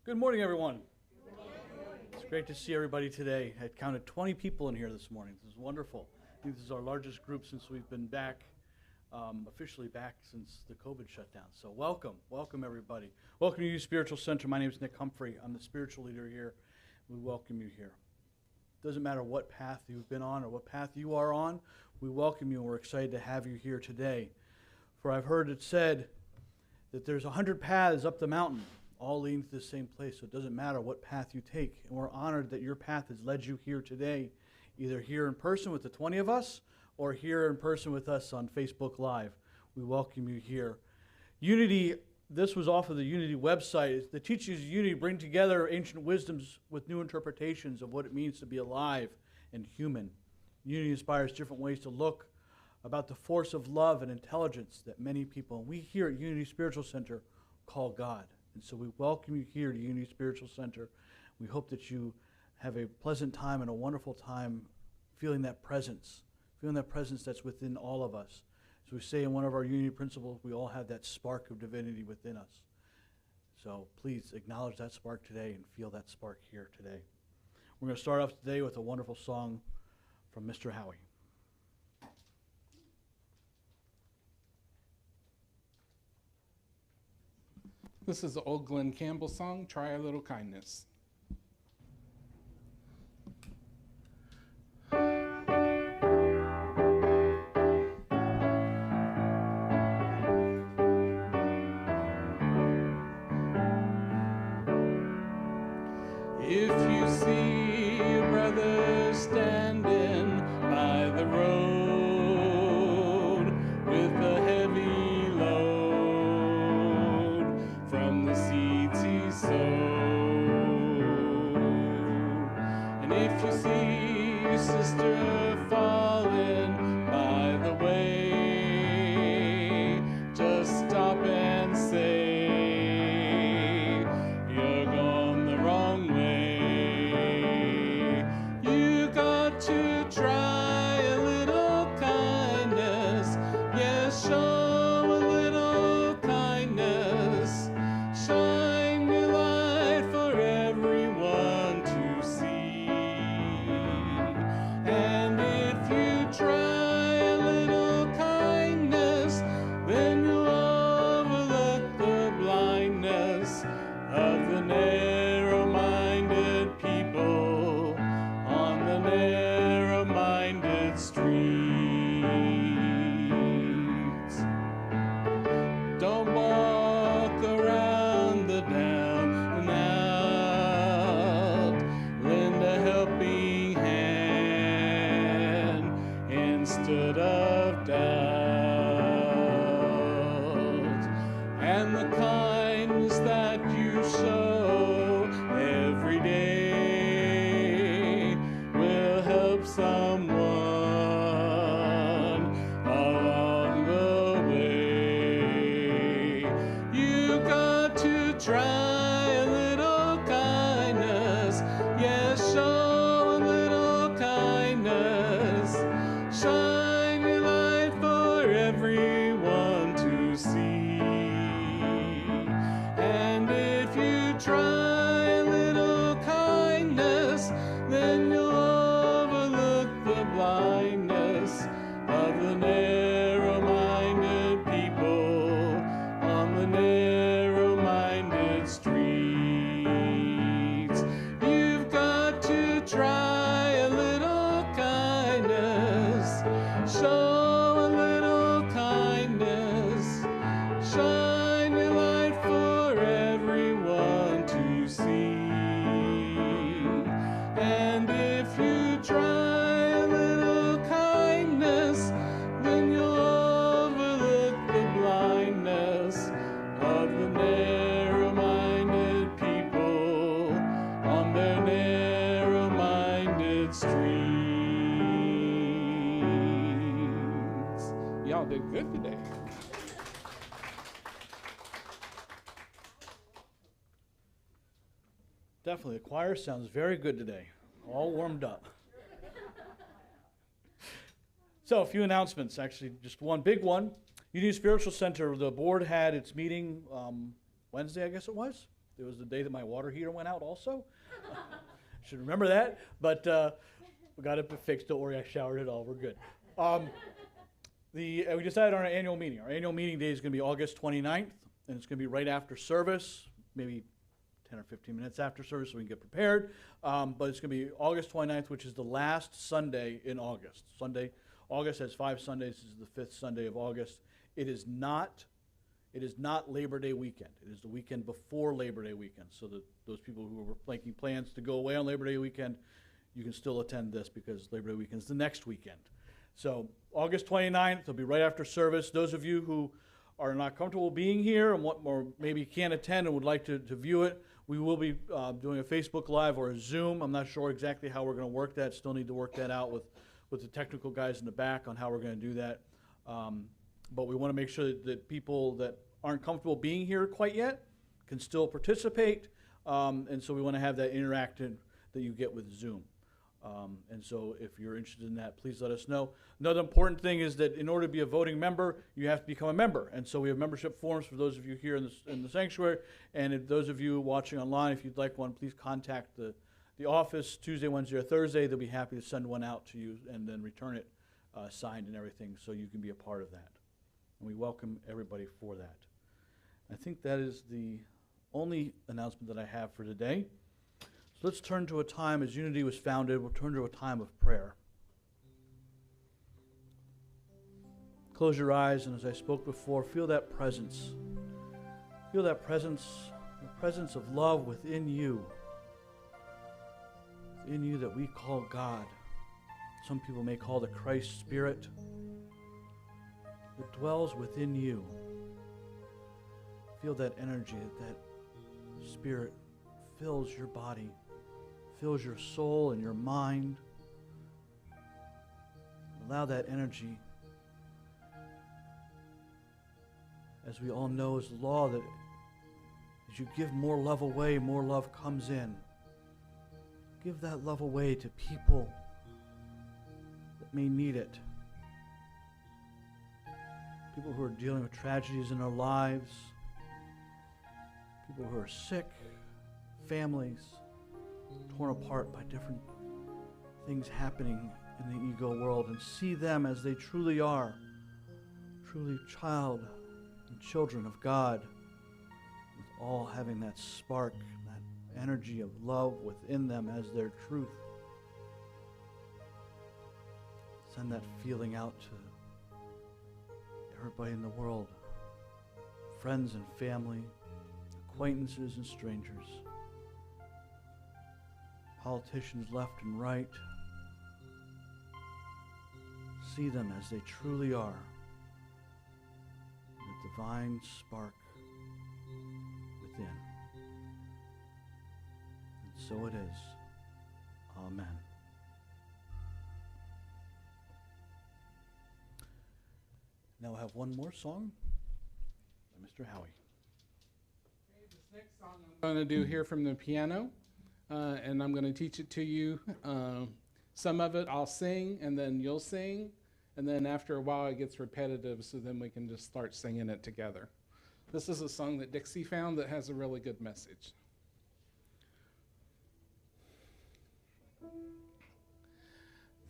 Good morning, everyone. It's great to see everybody today. I counted 20 people in here this morning. This is wonderful. I think this is our largest group since we've been back, officially back since the COVID shutdown. So welcome everybody. Welcome to Youth Spiritual Center. My name is Nick Humphrey. I'm the spiritual leader here. We welcome you here. Doesn't matter what path you've been on or what path you are on, we welcome you and we're excited to have you here today. For I've heard it said that there's 100 paths up the mountain, all leading to the same place. So it doesn't matter what path you take. And we're honored that your path has led you here today, either here in person with the 20 of us or here in person with us on Facebook Live. We welcome you here. Unity, this was off of the Unity website. The teachings of Unity bring together ancient wisdoms with new interpretations of what it means to be alive and human. Unity inspires different ways to look about the force of love and intelligence that many people, we here at Unity Spiritual Center, call God. And so we welcome you here to Unity Spiritual Center. We hope that you have a pleasant time and a wonderful time feeling that presence that's within all of us. As we say in one of our Unity principles, we all have that spark of divinity within us. So please acknowledge that spark today and feel that spark here today. We're going to start off today with a wonderful song from Mr. Howie. This is the old Glenn Campbell song, Try a Little Kindness. If you see your brother standing by the road with a heavy load from the seeds he sowed, and if you see your sister falling by the way, just stop and say, you're going the wrong way. You got to try a little kindness, yes, show a little kindness, shine your light for everyone to see. And if you try a little kindness, then you'll overlook the blindness of the narrow-minded people on the narrow-minded streets. Don't walk around the down and out. Lend a helping hand instead of doubt. And the kindness that you show every day will help someone along the way. You got to try a little kindness, yes, show a little kindness, shine your light for everyone to see. And if you try a little kindness, then you'll overlook the blindness of the narrow-minded people on the narrow-minded streets. You've got to try a little kindness, show a little kindness, shine your light for everyone to see. And if you try a little kindness, then you'll overlook the blindness of the narrow-minded people on their narrow-minded streets. Y'all did good today. Definitely, the choir sounds very good today. All warmed up. So a few announcements, actually, just one big one. Unity Spiritual Center, the board had its meeting Wednesday, I guess it was. It was the day that my water heater went out also. Should remember that, but we got it fixed. Don't worry, I showered it all. We're good. We decided on our annual meeting. Our annual meeting day is going to be August 29th, and it's going to be right after service, maybe 10 or 15 minutes after service so we can get prepared. But it's going to be August 29th, which is the last Sunday in August. August has 5 Sundays. This is the 5th Sunday of August. It is not Labor Day weekend. It is the weekend before Labor Day weekend. So that those people who were making plans to go away on Labor Day weekend, you can still attend this because Labor Day weekend is the next weekend. So August 29th, it'll be right after service. Those of you who are not comfortable being here and or maybe can't attend and would like to view it, we will be doing a Facebook Live or a Zoom. I'm not sure exactly how we're going to work that. Still need to work that out with the technical guys in the back on how we're going to do that. But we want to make sure that people that aren't comfortable being here quite yet can still participate. And so we want to have that interactive that you get with Zoom. And so if you're interested in that, please let us know. Another important thing is that in order to be a voting member, you have to become a member. And so we have membership forms for those of you here in the sanctuary. And if those of you watching online, if you'd like one, please contact the office Tuesday, Wednesday, or Thursday. They'll be happy to send one out to you and then return it signed and everything so you can be a part of that. And we welcome everybody for that. I think that is the only announcement that I have for today. So let's turn to a time, as Unity was founded, we'll turn to a time of prayer. Close your eyes, and as I spoke before, feel that presence. Feel that presence, the presence of love within you. Within you that we call God. Some people may call the Christ Spirit. It dwells within you. Feel that energy, that Spirit fills your body, fills your soul and your mind. Allow that energy, as we all know, is the law that as you give more love away, more love comes in. Give that love away to people that may need it. People who are dealing with tragedies in their lives, people who are sick, families torn apart by different things happening in the ego world, and see them as they truly are, truly child and children of God, with all having that spark, that energy of love within them as their truth. Send that feeling out to everybody in the world, friends and family, acquaintances and strangers, politicians left and right. See them as they truly are, the divine spark within. And so it is. Amen. Now I have one more song by Mr. Howie. Okay, this next song I'm going to do here from the piano, and I'm going to teach it to you. Some of it I'll sing, and then you'll sing, and then after a while it gets repetitive, so then we can just start singing it together. This is a song that Dixie found that has a really good message.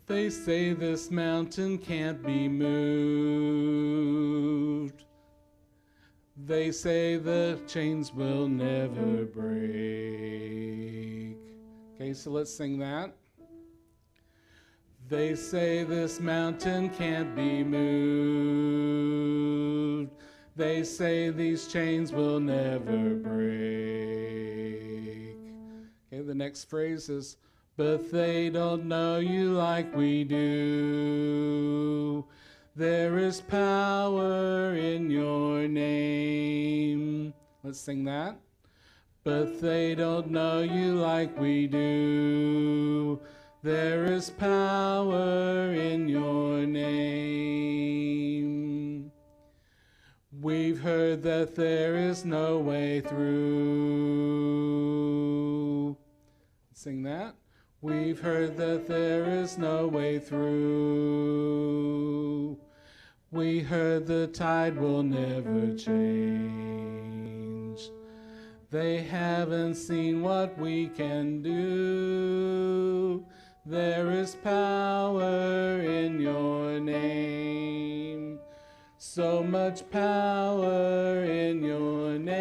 They say this mountain can't be moved. They say the chains will never break. Okay, so let's sing that. They say this mountain can't be moved. They say these chains will never break. Okay, the next phrase is, but they don't know you like we do. There is power in your name. Let's sing that. But they don't know you like we do. There is power in your name. We've heard that there is no way through. Sing that. We've heard that there is no way through. We heard the tide will never change. They haven't seen what we can do. There is power in your name. So much power in your name.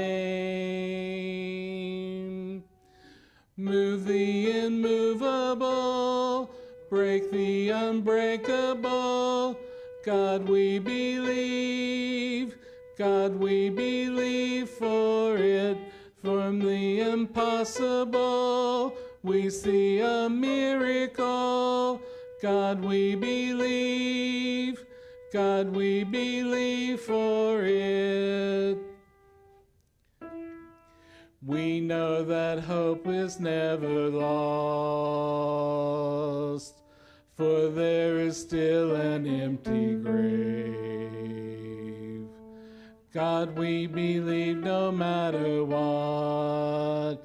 Move the immovable, break the unbreakable. God, we believe. God, we believe for it. From the impossible, we see a miracle. God, we believe. God, we believe for it. We know that hope is never lost, for there is still an empty grave. God, we believe no matter what,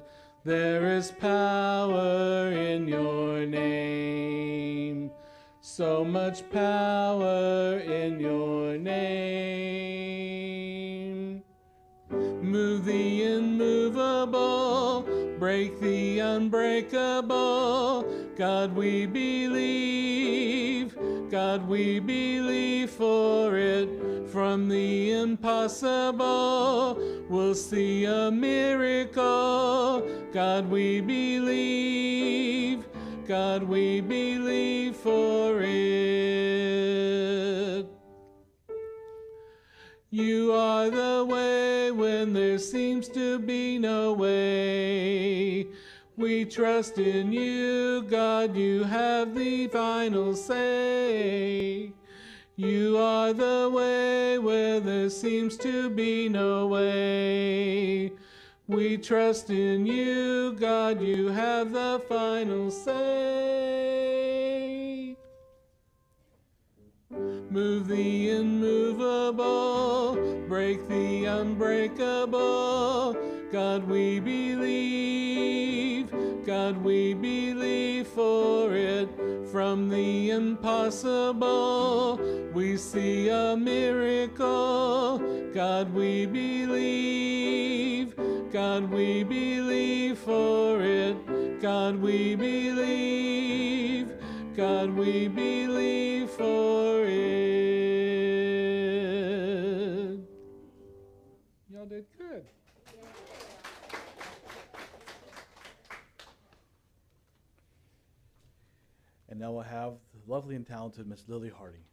there is power in your name. So much power in your name. Move the immovable, break the unbreakable. God, we believe. God, we believe for it. From the impossible, we'll see a miracle. God, we believe. God, we believe for it. You are the way when there seems to be no way. We trust in you, God, you have the final say. You are the way where there seems to be no way. We trust in you, God, you have the final say. Move the immovable, break the unbreakable. God, we believe. God, we believe for it. From the impossible, we see a miracle. God, we believe. God, we believe for it. God, we believe. God, we believe for it. Y'all did good. And now we'll have the lovely and talented Miss Lily Hardy.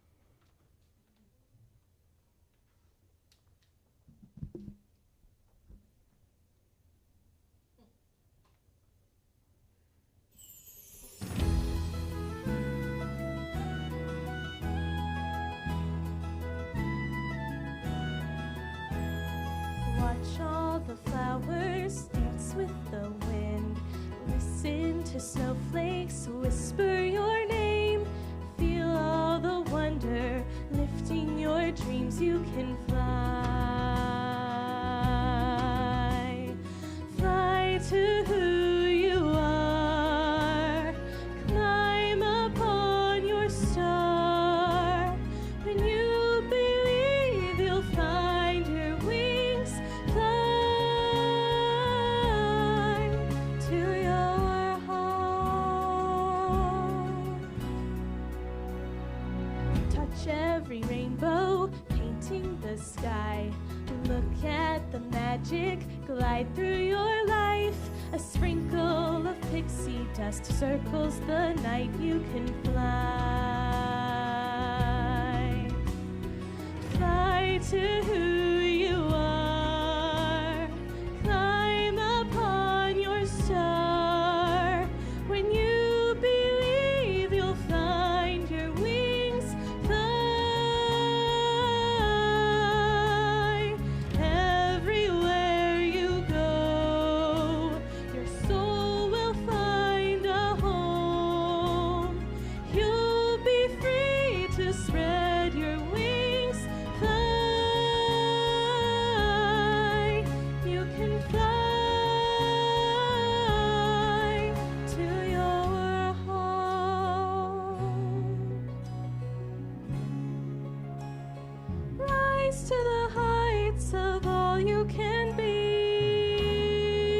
Watch all the flowers dance with the wind. Listen to snowflakes whisper your name. Feel all the wonder lifting your dreams. You can fly. Fly to who you are. Climb upon your star. When you believe, you'll find your wings. Fly to your heart. Touch every rainbow, painting the sky. Look at the magic glide through your life. A sprinkle of pixie dust circles the night. You can fly. Fly to who you are. Climb upon your star. When you believe, you'll find your wings. Fly everywhere you go. Your soul will find a home. You'll be free to spread your wings. Fly. You can fly to your home. Rise to the heights of all you can be.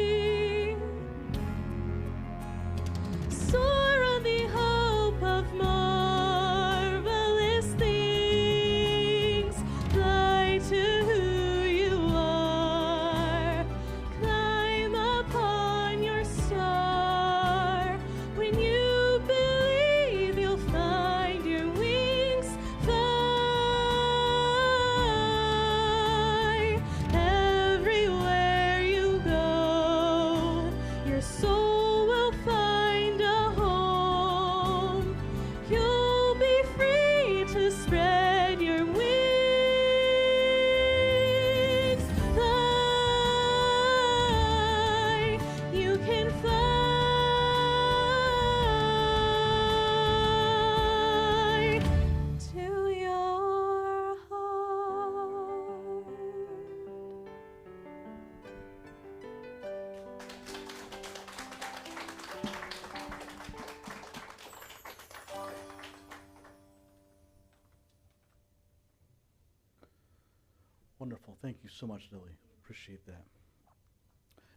Wonderful. Thank you so much, Lily. Appreciate that.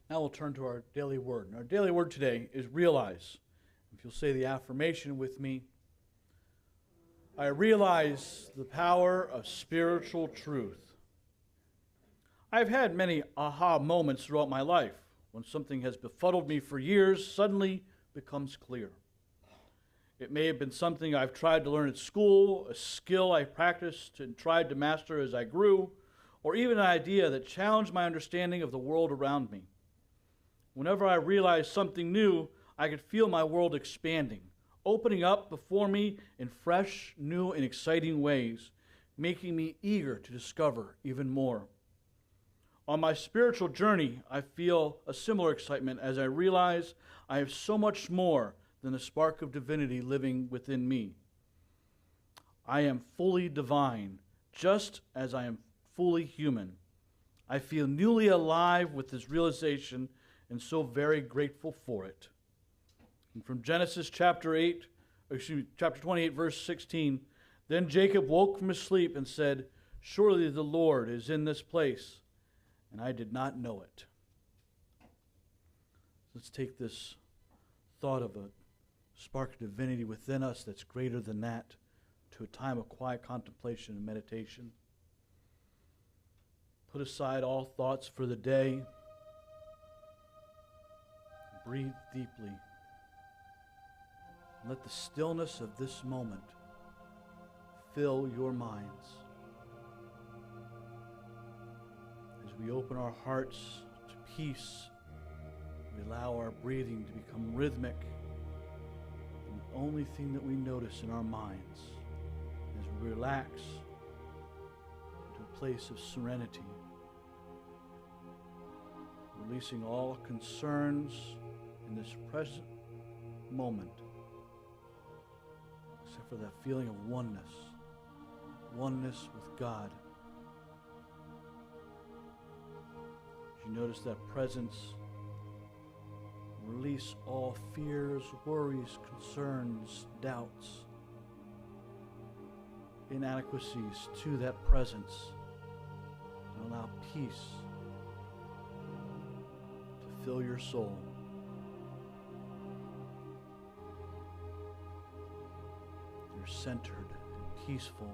Now we'll turn to our daily word. And our daily word today is realize. If you'll say the affirmation with me. I realize the power of spiritual truth. I've had many aha moments throughout my life when something has befuddled me for years suddenly becomes clear. It may have been something I've tried to learn at school, a skill I practiced and tried to master as I grew, or even an idea that challenged my understanding of the world around me. Whenever I realized something new, I could feel my world expanding, opening up before me in fresh, new, and exciting ways, making me eager to discover even more. On my spiritual journey, I feel a similar excitement as I realize I have so much more than the spark of divinity living within me. I am fully divine, just as I am fully human. I feel newly alive with this realization and so very grateful for it. And from Genesis chapter 28, verse 16, then Jacob woke from his sleep and said, surely the Lord is in this place, and I did not know it. Let's take this thought of a spark of divinity within us that's greater than that to a time of quiet contemplation and meditation. Put aside all thoughts for the day. Breathe deeply. Let the stillness of this moment fill your minds. As we open our hearts to peace, we allow our breathing to become rhythmic. And the only thing that we notice in our minds as we relax into a place of serenity, releasing all concerns in this present moment, except for that feeling of oneness with God. As you notice that presence, release all fears, worries, concerns, doubts, inadequacies to that presence, and allow peace to fill your soul. You're centered and peaceful,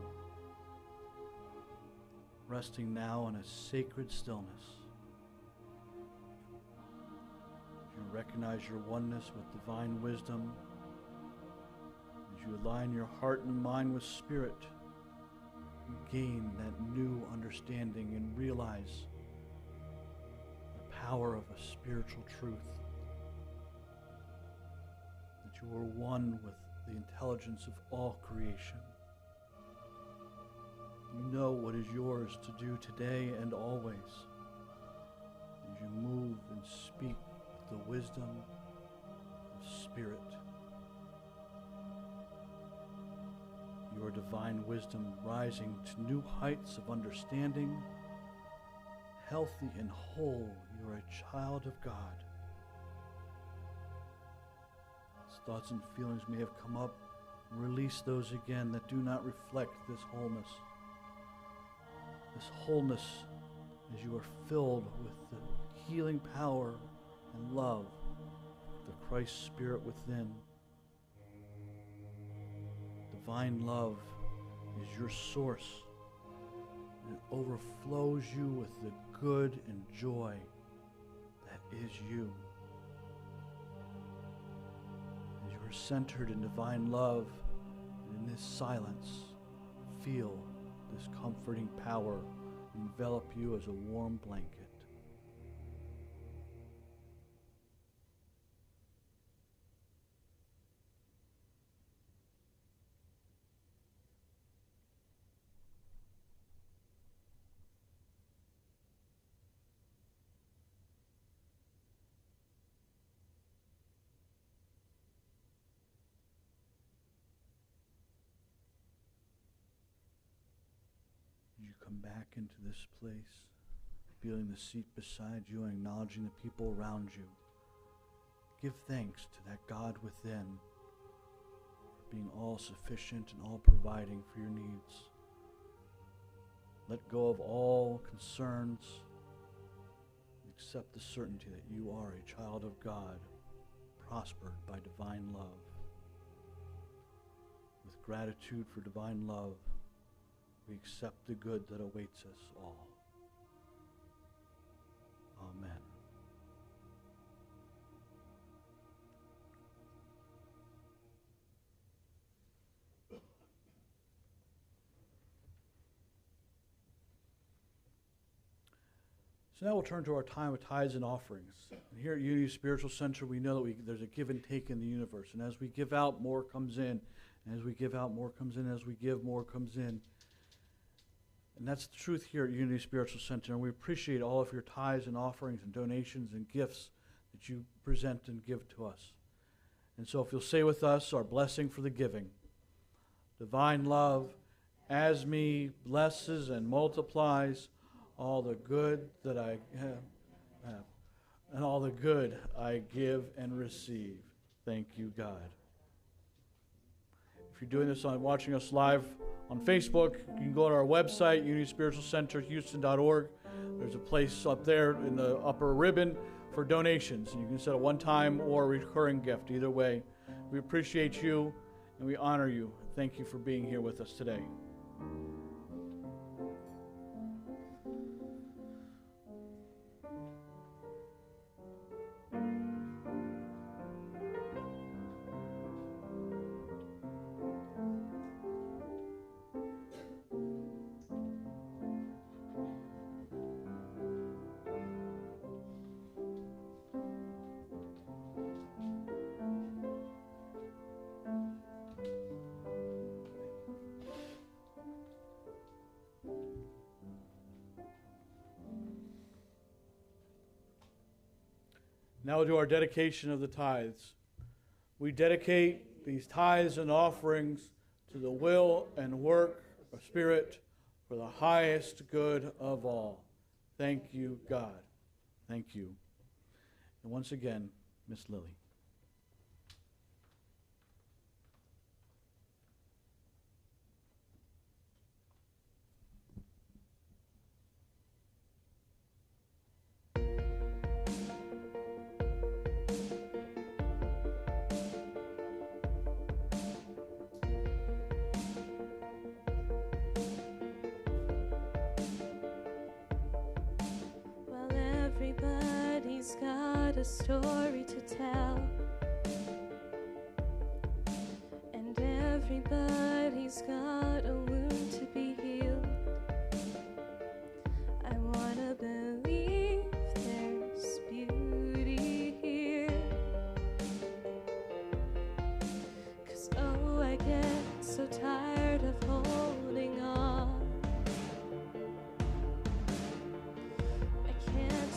resting now in a sacred stillness. You recognize your oneness with divine wisdom. As you align your heart and mind with spirit, you gain that new understanding and realize the power of a spiritual truth. That you are one with the intelligence of all creation. You know what is yours to do today and always. As you move and speak the wisdom of spirit. Your divine wisdom rising to new heights of understanding. Healthy and whole, you are a child of God. As thoughts and feelings may have come up, release those again that do not reflect this wholeness. This wholeness as you are filled with the healing power and love of the Christ Spirit within. Divine love is your source, and it overflows you with the good and joy that is you. As you are centered in divine love, and in this silence, feel this comforting power envelop you as a warm blanket. You come back into this place, feeling the seat beside you and acknowledging the people around you. Give thanks to that God within for being all sufficient and all providing for your needs. Let go of all concerns. Accept the certainty that you are a child of God, prospered by divine love. With gratitude for divine love, we accept the good that awaits us all. Amen. So now we'll turn to our time of tithes and offerings. And here at Unity Spiritual Center, we know that there's a give and take in the universe. And as we give out, more comes in. And as we give out, more comes in. As we give, more comes in. And that's the truth here at Unity Spiritual Center. And we appreciate all of your tithes and offerings and donations and gifts that you present and give to us. And so if you'll say with us our blessing for the giving. Divine love, as me, blesses and multiplies all the good that I have, and all the good I give and receive. Thank you, God. If you're doing this watching us live on Facebook, you can go to our website, unityspiritualcenterhouston.org. There's a place up there in the upper ribbon for donations. And you can set a one-time or recurring gift. Either way, we appreciate you and we honor you. Thank you for being here with us today. Now we'll do our dedication of the tithes. We dedicate these tithes and offerings to the will and work of Spirit for the highest good of all. Thank you, God. Thank you. And once again, Miss Lily. Everybody's got a story to tell, and everybody's got a wound to be healed. I wanna believe there's beauty here, 'cause oh, I get so tired of holding on.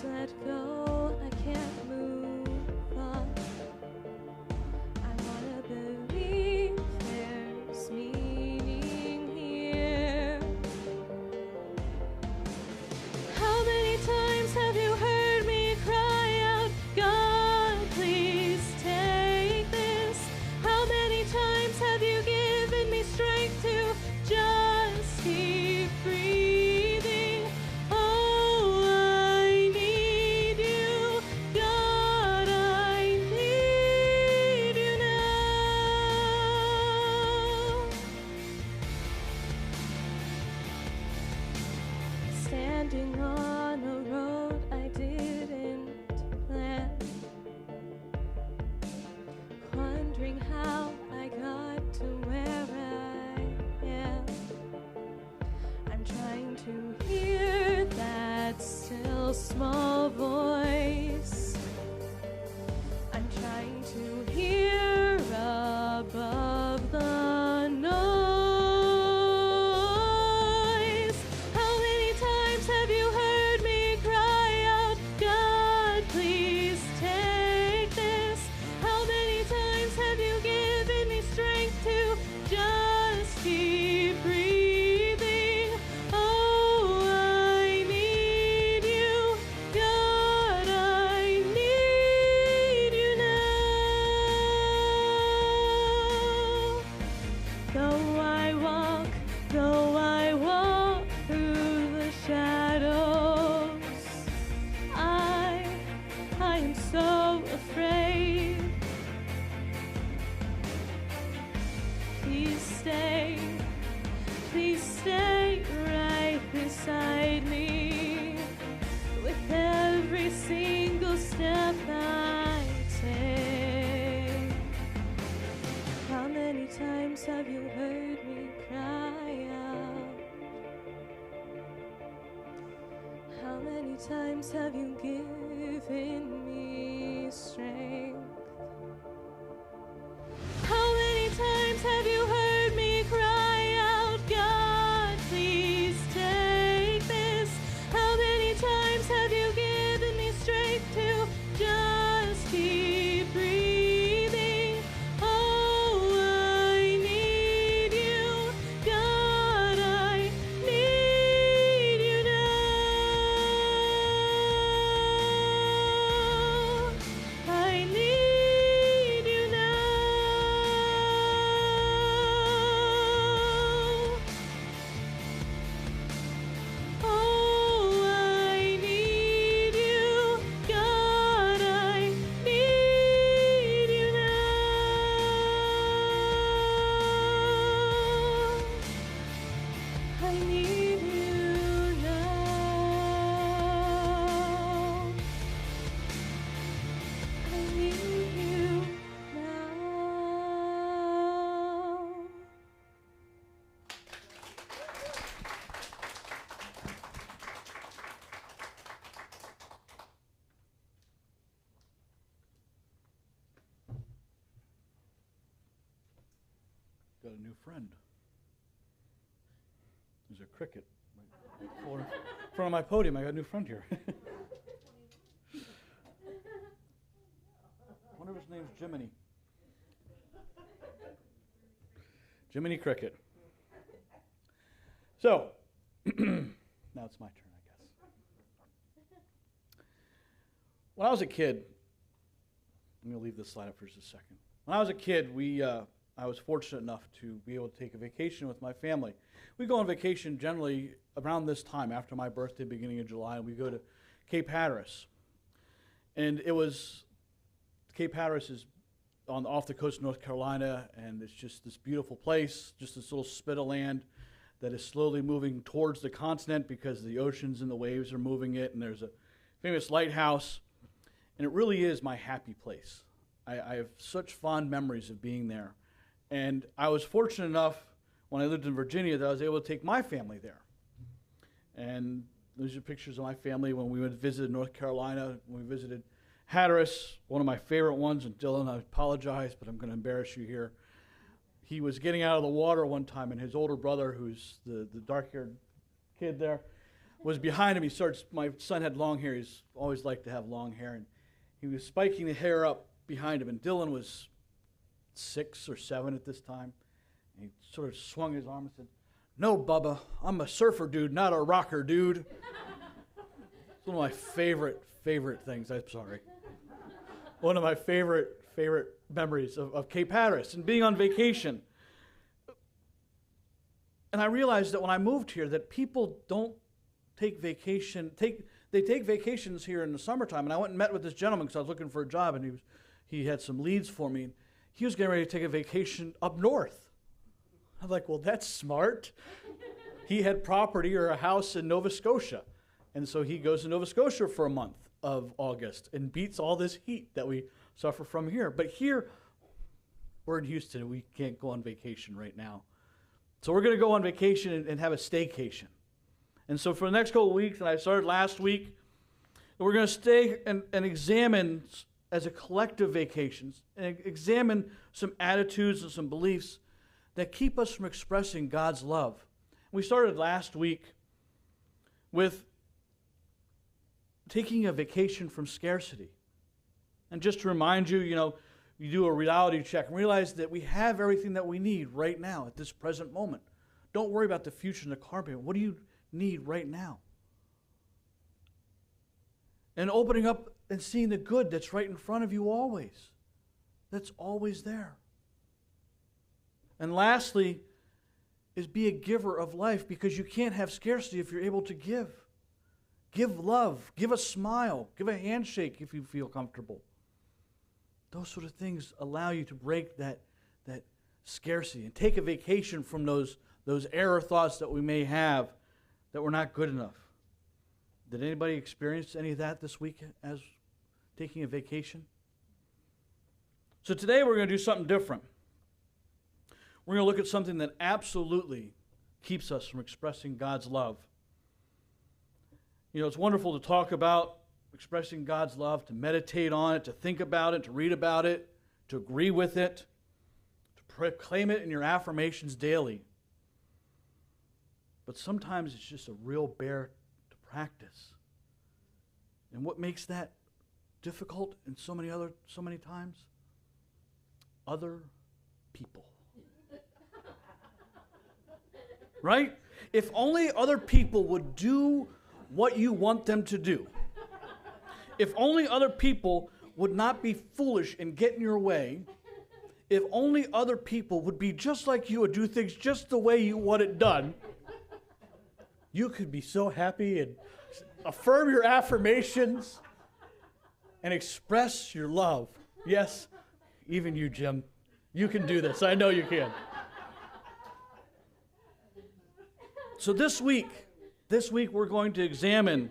Let go, I can't move on. I wanna believe there's meaning here. How many times have you heard me cry out, God, please take this? How many times have you given me strength to just keep breathing? Standing on a road I didn't plan, wondering how I got to where I am. I'm trying to hear that still small voice. I'm trying to hear above the noise. Have you heard so afraid. Please stay right beside me with every single step I take. How many times have you heard me cry out? How many times have you given me strength? How many times have you heard me cry out, God, please take this? How many times have you given me strength to just keep breathing? Oh, I need you, God, I need you now. I need you now. Oh, I need you, God, I need you now. I need you now. I need you now. Got a new friend. There's a cricket right in front of my podium. I got a new friend here. I wonder if his name's Jiminy. Jiminy Cricket. So, now it's my turn, I guess. When I was a kid, I'm going to leave this slide up for just a second. When I was a kid, I was fortunate enough to be able to take a vacation with my family. We go on vacation generally around this time, after my birthday, beginning of July, and we go to Cape Hatteras. And Cape Hatteras is off the coast of North Carolina, and it's just this beautiful place, just this little spit of land that is slowly moving towards the continent because the oceans and the waves are moving it, and there's a famous lighthouse, and it really is my happy place. I have such fond memories of being there. And I was fortunate enough when I lived in Virginia that I was able to take my family there. And those are pictures of my family when we went to visit North Carolina, when we visited Hatteras, one of my favorite ones. And Dylan, I apologize, but I'm going to embarrass you here. He was getting out of the water one time, and his older brother, who's the dark-haired kid there, was behind him. My son had long hair. He's always liked to have long hair. And he was spiking the hair up behind him. And Dylan was 6 or 7 at this time. And he sort of swung his arm and said, "No, Bubba, I'm a surfer dude, not a rocker dude." It's one of my favorite things. I'm sorry. One of my favorite memories of Cape Hatteras and being on vacation. And I realized that when I moved here that people don't take vacation. They take vacations here in the summertime. And I went and met with this gentleman because I was looking for a job, and he had some leads for me. He was getting ready to take a vacation up north. I'm like, well, that's smart. He had property or a house in Nova Scotia. And so he goes to Nova Scotia for a month of August and beats all this heat that we suffer from here. But here, we're in Houston, and we can't go on vacation right now. So we're going to go on vacation and have a staycation. And so for the next couple of weeks, and I started last week, we're going to stay and examine as a collective vacation, and examine some attitudes and some beliefs that keep us from expressing God's love. We started last week with taking a vacation from scarcity. And just to remind you, you do a reality check and realize that we have everything that we need right now at this present moment. Don't worry about the future and the car payment. What do you need right now? And opening up and seeing the good that's right in front of you always. That's always there. And lastly is be a giver of life, because you can't have scarcity if you're able to give. Give love. Give a smile. Give a handshake if you feel comfortable. Those sort of things allow you to break that scarcity and take a vacation from those error thoughts that we may have that we're not good enough. Did anybody experience any of that this week as taking a vacation? So today we're going to do something different. We're going to look at something that absolutely keeps us from expressing God's love. You know, it's wonderful to talk about expressing God's love, to meditate on it, to think about it, to read about it, to agree with it, to proclaim it in your affirmations daily. But sometimes it's just a real bear to practice. And what makes that difficult in so many times? Other people. Right? If only other people would do what you want them to do. If only other people would not be foolish and get in your way. If only other people would be just like you and do things just the way you want it done. You could be so happy and affirm your affirmations and express your love. Yes, even you, Jim. You can do this. I know you can. So this week we're going to examine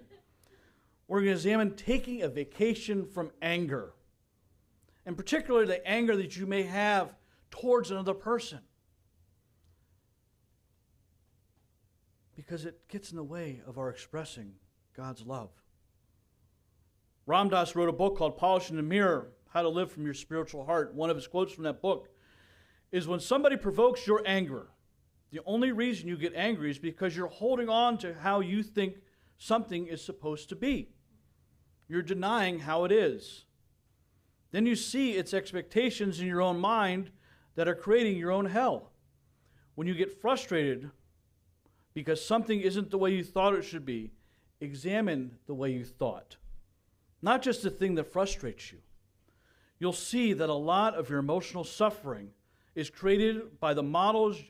taking a vacation from anger. And particularly the anger that you may have towards another person. Because it gets in the way of our expressing God's love. Ram Dass wrote a book called Polishing the Mirror, How to Live from Your Spiritual Heart. One of his quotes from that book is, when somebody provokes your anger, the only reason you get angry is because you're holding on to how you think something is supposed to be. You're denying how it is. Then you see its expectations in your own mind that are creating your own hell. When you get frustrated because something isn't the way you thought it should be, examine the way you thought. Not just the thing that frustrates you. You'll see that a lot of your emotional suffering is created by the models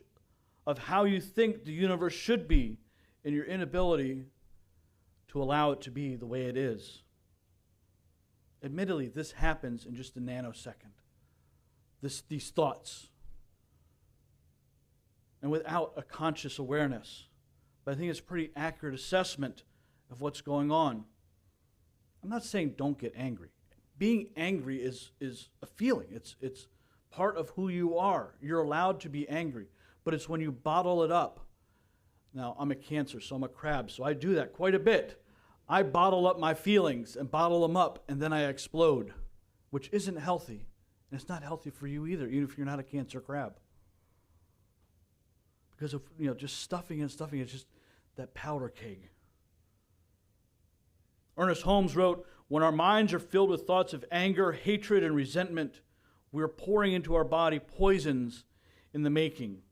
of how you think the universe should be and your inability to allow it to be the way it is. Admittedly, this happens in just a nanosecond. These thoughts. And without a conscious awareness. But I think it's a pretty accurate assessment of what's going on. I'm not saying don't get angry. Being angry is a feeling. It's part of who you are. You're allowed to be angry. But it's when you bottle it up. Now, I'm a Cancer, so I'm a crab, so I do that quite a bit. I bottle up my feelings and bottle them up, and then I explode, which isn't healthy. And it's not healthy for you either, even if you're not a Cancer crab. Because of, just stuffing, it's just that powder keg. Ernest Holmes wrote, when our minds are filled with thoughts of anger, hatred, and resentment, we are pouring into our body poisons in the making.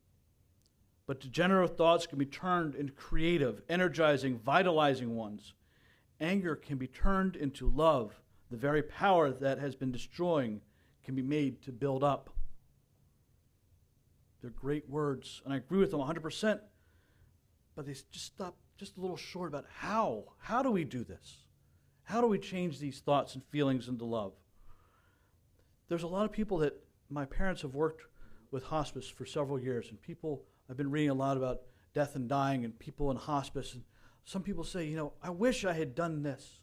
But degenerate thoughts can be turned into creative, energizing, vitalizing ones. Anger can be turned into love. The very power that has been destroying can be made to build up. They're great words, and I agree with them 100%, but they just stop just a little short about how. How do we do this? How do we change these thoughts and feelings into love? There's a lot of people that my parents have worked with hospice for several years, and I've been reading a lot about death and dying and people in hospice, and some people say, I wish I had done this.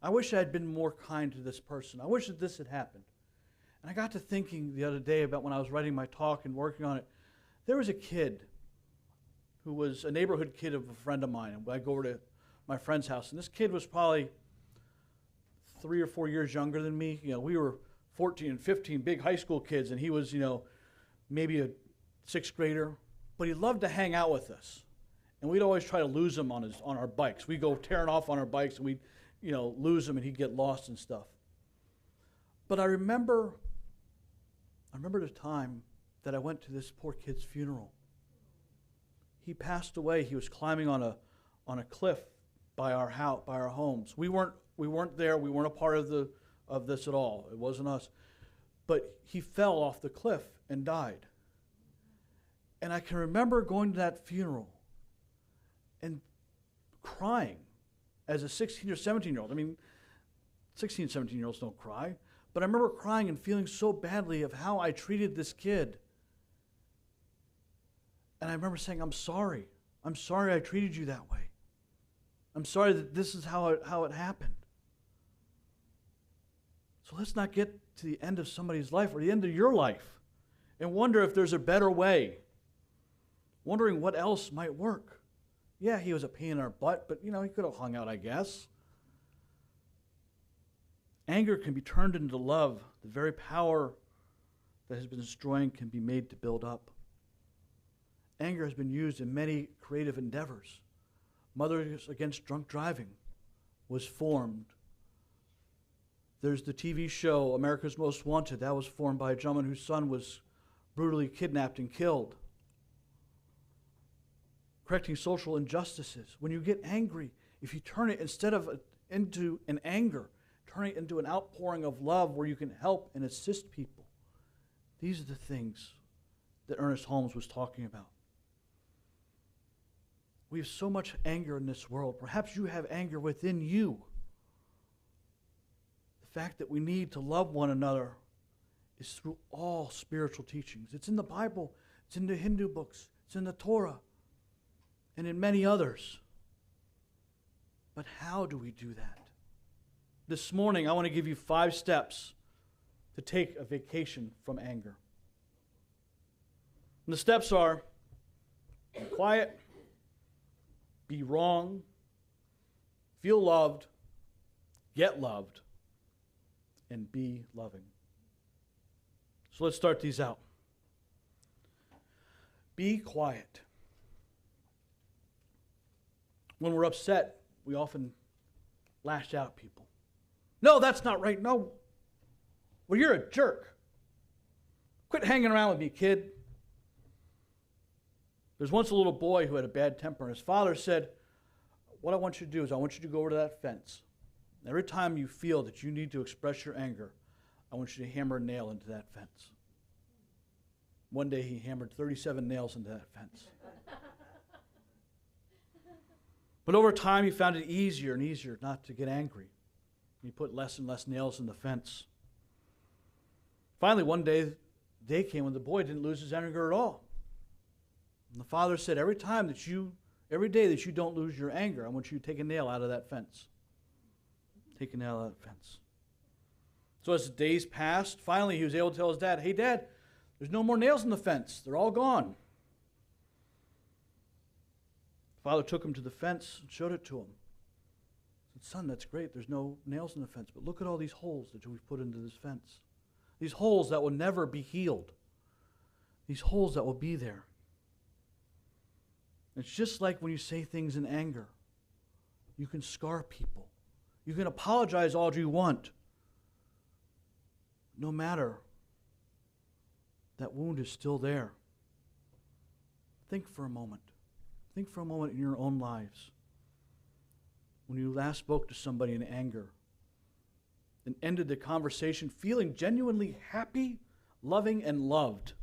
I wish I had been more kind to this person. I wish that this had happened. And I got to thinking the other day about when I was writing my talk and working on it. There was a kid who was a neighborhood kid of a friend of mine. And I go over to my friend's house, and this kid was probably 3 or 4 years younger than me. We were 14 and 15, big high school kids, and he was, maybe a 6th grader. But he loved to hang out with us. And we'd always try to lose him on our bikes. We'd go tearing off on our bikes, and we'd, lose him, and he'd get lost and stuff. But I remember the time that I went to this poor kid's funeral. He passed away. He was climbing on a cliff by our house, by our homes. We weren't there. We weren't a part of this at all. It wasn't us. But he fell off the cliff and died. And I can remember going to that funeral and crying as a 16 or 17-year-old. I mean, 16 and 17-year-olds don't cry. But I remember crying and feeling so badly of how I treated this kid. And I remember saying, I'm sorry. I'm sorry I treated you that way. I'm sorry that this is how it happened. So let's not get to the end of somebody's life or the end of your life and wonder if there's a better way. Wondering what else might work. Yeah, he was a pain in our butt, but he could have hung out, I guess. Anger can be turned into love. The very power that has been destroying can be made to build up. Anger has been used in many creative endeavors. Mothers Against Drunk Driving was formed. There's the TV show America's Most Wanted. That was formed by a gentleman whose son was brutally kidnapped and killed. Correcting social injustices. When you get angry, if you turn it into an anger, turn it into an outpouring of love where you can help and assist people. These are the things that Ernest Holmes was talking about. We have so much anger in this world. Perhaps you have anger within you. The fact that we need to love one another is through all spiritual teachings. It's in the Bible, it's in the Hindu books, it's in the Torah, and in many others. But how do we do that? This morning, I want to give you 5 steps to take a vacation from anger. And the steps are: be quiet, be wrong, feel loved, get loved, and be loving. So let's start these out. Be quiet. When we're upset, we often lash out at people. No, that's not right. No. Well, you're a jerk. Quit hanging around with me, kid. There's once a little boy who had a bad temper, and his father said, what I want you to do is I want you to go over to that fence. Every time you feel that you need to express your anger, I want you to hammer a nail into that fence. One day he hammered 37 nails into that fence. But over time he found it easier and easier not to get angry. He put less and less nails in the fence. Finally, one day came when the boy didn't lose his anger at all. And the father said, every day that you don't lose your anger, I want you to take a nail out of that fence. Take a nail out of that fence. So as the days passed, finally he was able to tell his dad, hey, Dad, there's no more nails in the fence. They're all gone. The father took him to the fence and showed it to him. He said, son, that's great. There's no nails in the fence, but look at all these holes that we've put into this fence. These holes that will never be healed. These holes that will be there. It's just like when you say things in anger. You can scar people. You can apologize all you want. No matter, that wound is still there. Think for a moment. Think for a moment in your own lives. When you last spoke to somebody in anger and ended the conversation feeling genuinely happy, loving, and loved,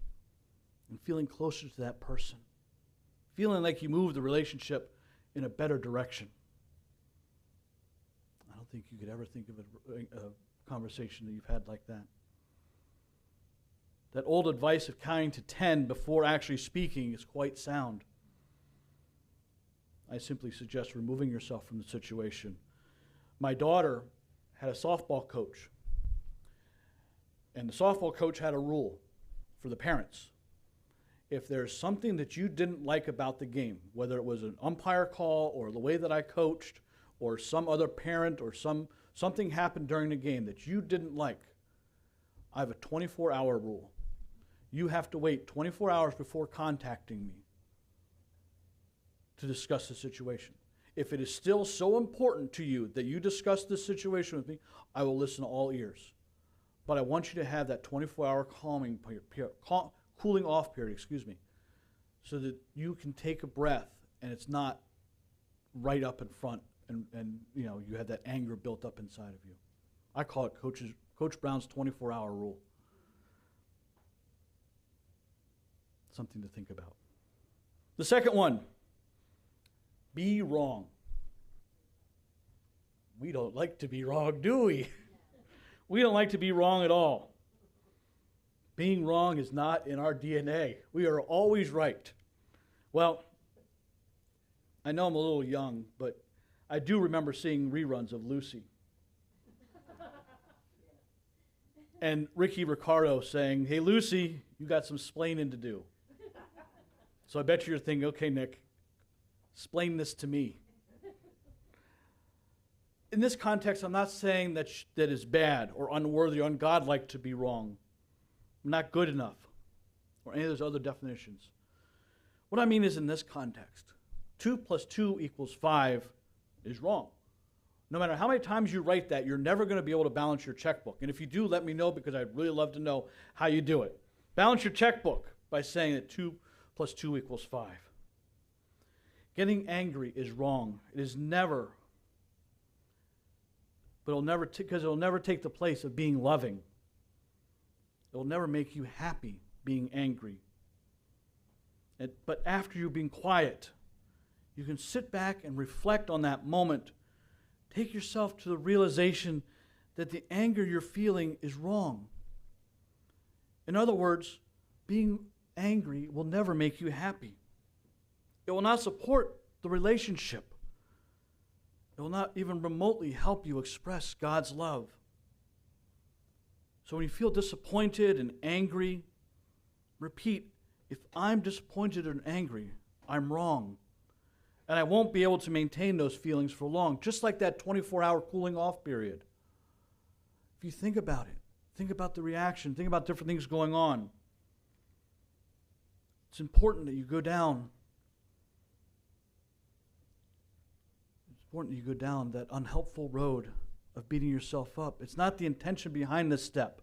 and feeling closer to that person. Feeling like you moved the relationship in a better direction. I don't think you could ever think of a conversation that you've had like that. That old advice of counting to 10 before actually speaking is quite sound. I simply suggest removing yourself from the situation. My daughter had a softball coach, and the softball coach had a rule for the parents. If there's something that you didn't like about the game, whether it was an umpire call or the way that I coached or some other parent or something happened during the game that you didn't like, I have a 24-hour rule. You have to wait 24 hours before contacting me to discuss the situation. If it is still so important to you that you discuss this situation with me, I will listen to all ears. But I want you to have that 24-hour cooling off period, so that you can take a breath and it's not right up in front and you have that anger built up inside of you. I call it Coach Brown's 24-hour rule. Something to think about. The second one, be wrong. we don't like to be wrong, do we? We don't like to be wrong at all. Being wrong is not in our DNA. We are always right. Well, I know I'm a little young, but I do remember seeing reruns of Lucy. And Ricky Ricardo saying, "Hey, Lucy, you got some splaining to do." So I bet you're thinking, okay, Nick, explain this to me. In this context, I'm not saying that that is bad or unworthy or ungodlike to be wrong. I'm not good enough, or any of those other definitions. What I mean is in this context, 2 + 2 = 5 is wrong. No matter how many times you write that, you're never going to be able to balance your checkbook. And if you do, let me know, because I'd really love to know how you do it. Balance your checkbook by saying that 2 + 2 = 5. Getting angry is wrong. It is never, but because it'll never take the place of being loving. It'll never make you happy being angry. But after you've been quiet, you can sit back and reflect on that moment. Take yourself to the realization that the anger you're feeling is wrong. In other words, being angry will never make you happy. It will not support the relationship. It will not even remotely help you express God's love. So when you feel disappointed and angry, repeat, if I'm disappointed and angry, I'm wrong. And I won't be able to maintain those feelings for long, just like that 24-hour cooling off period. If you think about it, think about the reaction, think about different things going on. It's important that you go down. It's important that you go down that unhelpful road of beating yourself up. It's not the intention behind this step.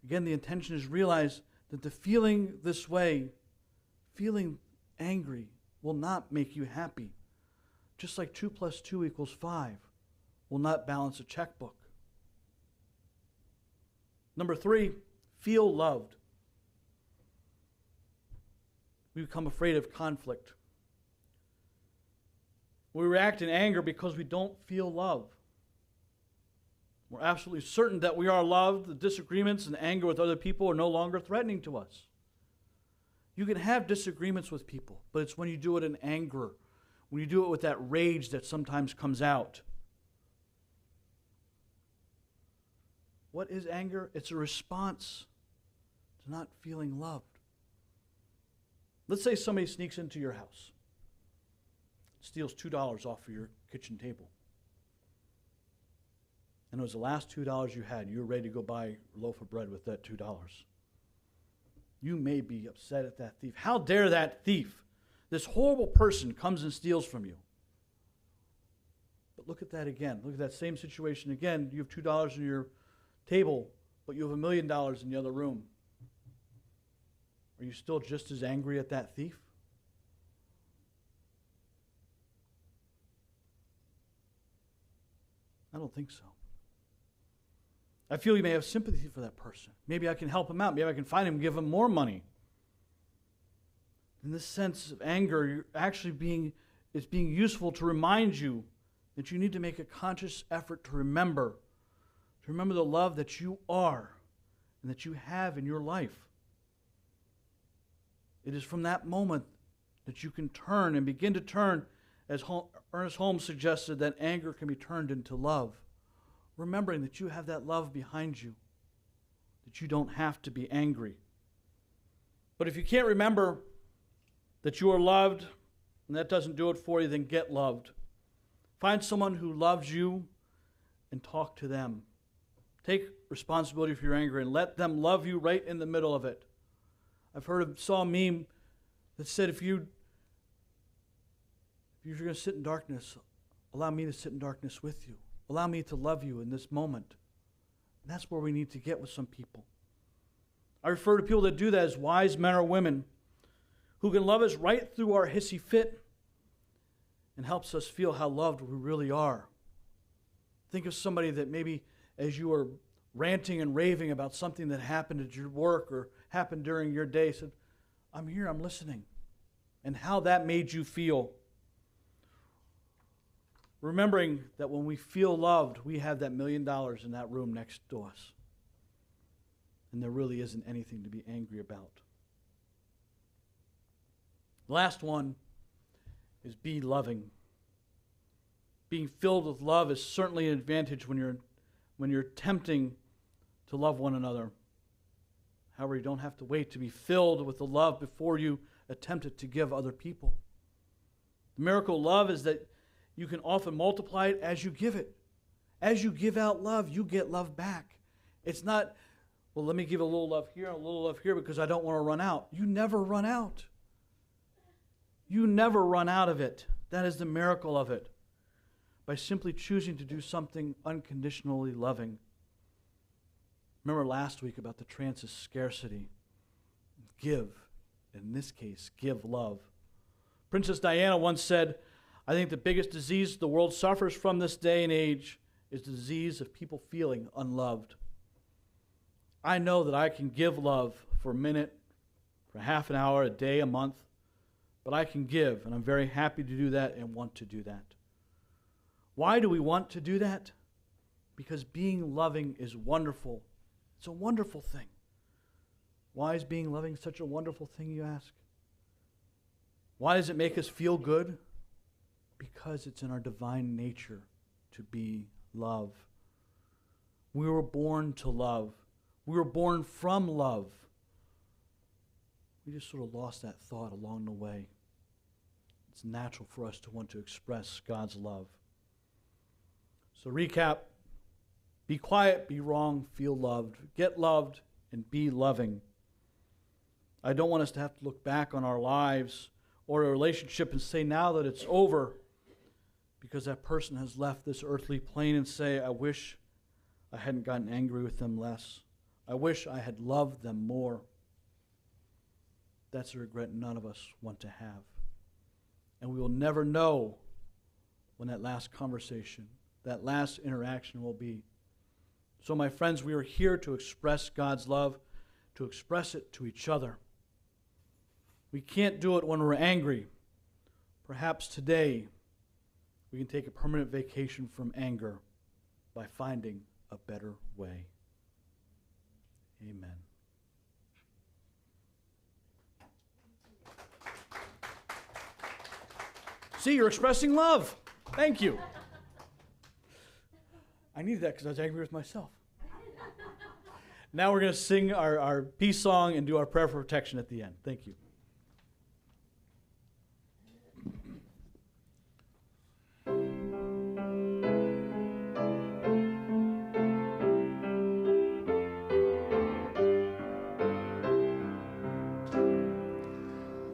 Again, the intention is realize that the feeling this way, feeling angry, will not make you happy. Just like 2 + 2 = 5 will not balance a checkbook. Number 3, feel loved. We become afraid of conflict. We react in anger because we don't feel love. We're absolutely certain that we are loved. The disagreements and anger with other people are no longer threatening to us. You can have disagreements with people, but it's when you do it in anger, when you do it with that rage that sometimes comes out. What is anger? It's a response to not feeling loved. Let's say somebody sneaks into your house, steals $2 off of your kitchen table. And it was the last $2 you had, and you were ready to go buy a loaf of bread with that $2. You may be upset at that thief. How dare that thief, this horrible person, comes and steals from you? But look at that again. Look at that same situation again. You have $2 on your table, but you have $1 million in the other room. Are you still just as angry at that thief? I don't think so. I feel you may have sympathy for that person. Maybe I can help him out. Maybe I can find him and give him more money. In this sense of anger, you're actually it's being useful to remind you that you need to make a conscious effort to remember the love that you are and that you have in your life. It is from that moment that you can turn and begin to turn, as Ernest Holmes suggested, that anger can be turned into love. Remembering that you have that love behind you, that you don't have to be angry. But if you can't remember that you are loved, and that doesn't do it for you, then get loved. Find someone who loves you and talk to them. Take responsibility for your anger and let them love you right in the middle of it. Saw a meme that said, if you're going to sit in darkness, allow me to sit in darkness with you. Allow me to love you in this moment. And that's where we need to get with some people. I refer to people that do that as wise men or women who can love us right through our hissy fit and helps us feel how loved we really are. Think of somebody that maybe as you were ranting and raving about something that happened at your work or happened during your day, said, I'm here, I'm listening. And how that made you feel. Remembering that when we feel loved, we have that $1 million in that room next to us. And there really isn't anything to be angry about. The last one is be loving. Being filled with love is certainly an advantage when you're attempting to love one another. However, you don't have to wait to be filled with the love before you attempt it to give other people. The miracle of love is that you can often multiply it as you give it. As you give out love, you get love back. It's not, well, let me give a little love here and a little love here because I don't want to run out. You never run out. You never run out of it. That is the miracle of it. By simply choosing to do something unconditionally loving. Remember last week about the trance of scarcity. Give. In this case, give love. Princess Diana once said, I think the biggest disease the world suffers from this day and age is the disease of people feeling unloved. I know that I can give love for a minute, for half an hour, a day, a month, but I can give, and I'm very happy to do that and want to do that. Why do we want to do that? Because being loving is wonderful. It's a wonderful thing. Why is being loving such a wonderful thing, you ask? Why does it make us feel good? Because it's in our divine nature to be love. We were born to love. We were born from love. We just sort of lost that thought along the way. It's natural for us to want to express God's love. So recap, be quiet, be wrong, feel loved, get loved, and be loving. I don't want us to have to look back on our lives or a relationship and say now that it's over because that person has left this earthly plane and say, I wish I hadn't gotten angry with them less. I wish I had loved them more. That's a regret none of us want to have. And we will never know when that last conversation, that last interaction will be. So my friends, we are here to express God's love, to express it to each other. We can't do it when we're angry. Perhaps today we can take a permanent vacation from anger by finding a better way. Amen. See, you're expressing love. Thank you. I needed that because I was angry with myself. Now we're going to sing our peace song and do our prayer for protection at the end. Thank you.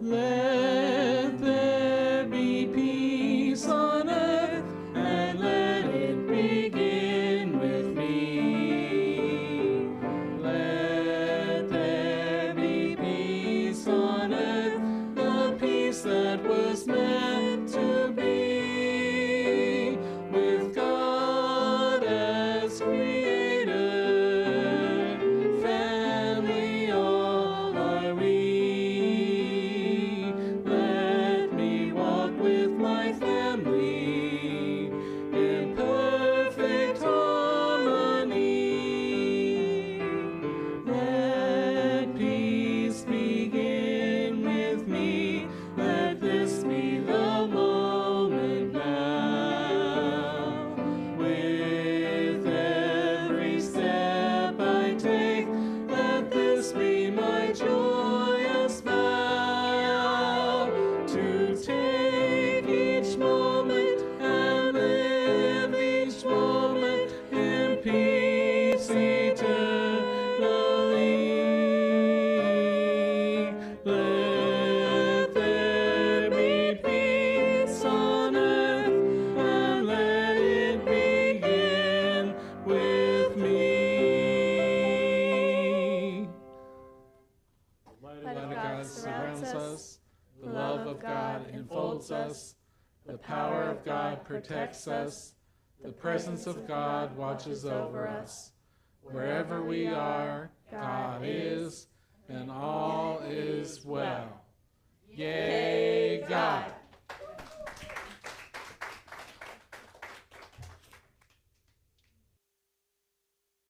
Let there be peace on earth, and let it begin with me. Let there be peace on earth, the peace that was meant to be, with God as creator, family all are we. Let me walk with my family in perfect harmony. Let peace begin with me. Let this be the moment now. With every step I take, let this be my joyous vow, to take each moment and live each moment in peace eternally. Let there be peace on earth, and let it begin with me. The light of God surrounds us. The love of God enfolds us. The power of God protects us. The presence of God watches over us. Wherever we are, God is, and all is well. Yea.